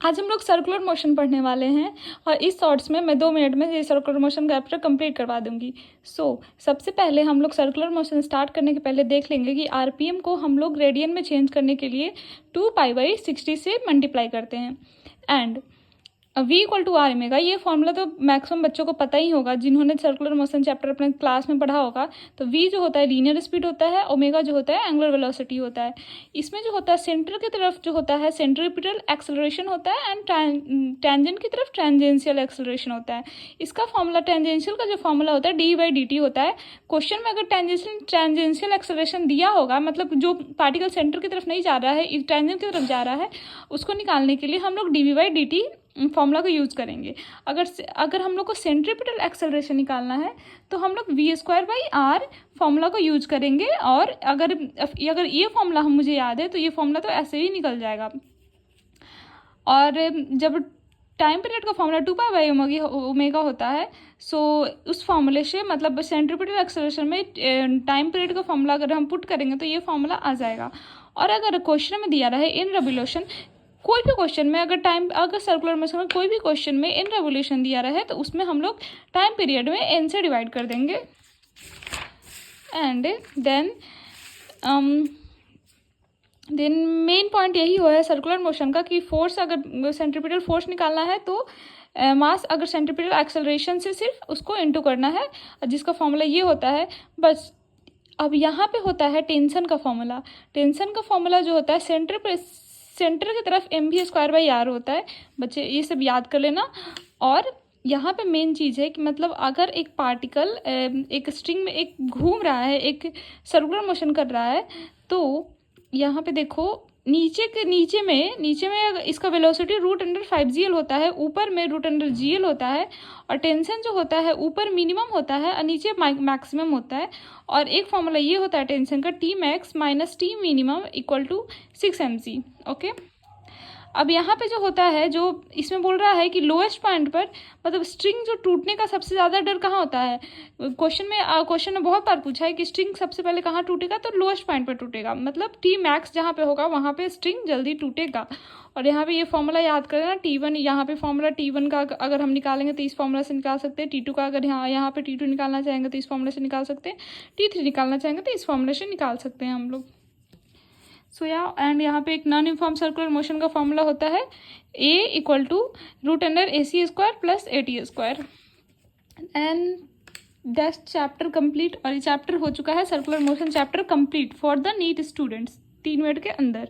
आज हम लोग सर्कुलर मोशन पढ़ने वाले हैं और इस शॉर्ट्स में मैं 2 मिनट में ये सर्कुलर मोशन का चैप्टर कंप्लीट करवा दूंगी। सबसे पहले हम लोग सर्कुलर मोशन स्टार्ट करने के पहले देख लेंगे कि आरपीएम को हम लोग रेडियन में चेंज करने के लिए 2π/60 से मल्टीप्लाई करते हैं। एंड v=r ओमेगा, ये फॉर्मूला तो मैक्सिमम बच्चों को पता ही होगा जिन्होंने सर्कुलर मोशन चैप्टर अपने क्लास में पढ़ा होगा। तो v जो होता है लीनियर स्पीड होता है, ओमेगा जो होता है एंगुलर वेलोसिटी होता है। इसमें जो होता है सेंटर की तरफ जो होता है सेंट्रीपिटल एक्सेलरेशन होता है एंड टेंजेंट की तरफ टेंजेंशियल एक्सेलरेशन होता है। इसका फॉर्मूला टेंजेंशियल का जो फॉर्मूला होता है d/dt होता है। क्वेश्चन में अगर टेंजेंशियल एक्सेलरेशन दिया होगा, मतलब जो पार्टिकल सेंटर की तरफ नहीं जा रहा है, टेंजेंट की तरफ जा रहा है, उसको निकालने के लिए हम लोग dv/dt फॉर्मूला को यूज़ करेंगे। अगर हम लोग को सेंट्रीपिटल एक्सेलरेशन निकालना है तो हम लोग v² फॉर्मूला को यूज करेंगे। और अगर ये फॉर्मूला हम मुझे याद है तो ये फॉर्मूला तो ऐसे ही निकल जाएगा। और जब टाइम पीरियड का फॉर्मूला 2π/ओमेगा होता है, उस फॉर्मूले से मतलब सेंट्रीपिटल एक्सेलरेशन में टाइम पीरियड का फॉर्मूला अगर हम पुट करेंगे तो ये फॉर्मूला आ जाएगा। और अगर क्वेश्चन में दिया रहे इन रेवोल्यूशन, कोई भी क्वेश्चन में अगर सर्कुलर मोशन में कोई भी क्वेश्चन में इन रेवोल्यूशन दिया रहे तो उसमें हम लोग टाइम पीरियड में n से डिवाइड कर देंगे। एंड देन मेन पॉइंट यही हुआ है सर्कुलर मोशन का कि फोर्स, अगर सेंट्रीपिटल फोर्स निकालना है तो मास अगर सेंट्रीपिटल एक्सेलरेशन से सिर्फ उसको इनटू करना है, जिसका फॉर्मूला ये होता है बस। अब यहाँ पे होता है टेंशन का फॉर्मूला। टेंशन का फॉर्मूला जो होता है सेंटर की तरफ mv²/r होता है। बच्चे ये सब याद कर लेना। और यहाँ पे मेन चीज़ है कि मतलब अगर एक पार्टिकल एक स्ट्रिंग में एक घूम रहा है, एक सर्कुलर मोशन कर रहा है, तो यहाँ पे देखो नीचे में इसका वेलोसिटी √5gl होता है, ऊपर में √gl होता है। और टेंशन जो होता है ऊपर मिनिमम होता है और नीचे मैक्सिमम होता है। और एक फॉर्मूला ये होता है टेंशन का Tmax - Tmin = 6 mc। ओके, अब यहाँ पे जो होता है, जो इसमें बोल रहा है कि लोएस्ट पॉइंट पर मतलब स्ट्रिंग जो टूटने का सबसे ज़्यादा डर कहाँ होता है। क्वेश्चन में बहुत बार पूछा है कि स्ट्रिंग सबसे पहले कहाँ टूटेगा, तो लोएस्ट पॉइंट पर टूटेगा। मतलब Tmax जहाँ पे होगा वहाँ पे स्ट्रिंग जल्दी टूटेगा। और यहाँ पे ये फॉर्मूला याद करना T1, यहाँ पे फॉर्मूला T1 का अगर हम निकालेंगे तो इस फॉर्मूला से निकाल सकते हैं। T2 का अगर यहाँ पे T2 निकालना चाहेंगे तो इस फॉर्मूला से निकाल सकते हैं। T3 निकालना चाहेंगे तो इस फॉर्मूला से निकाल सकते हैं हम लोग। एंड यहाँ पे एक नॉन यूनिफॉर्म सर्कुलर मोशन का फॉर्मूला होता है A = √ac² + at²। And that chapter complete. और ये चैप्टर हो चुका है circular motion chapter complete for the NEET students 3 minute के अंदर।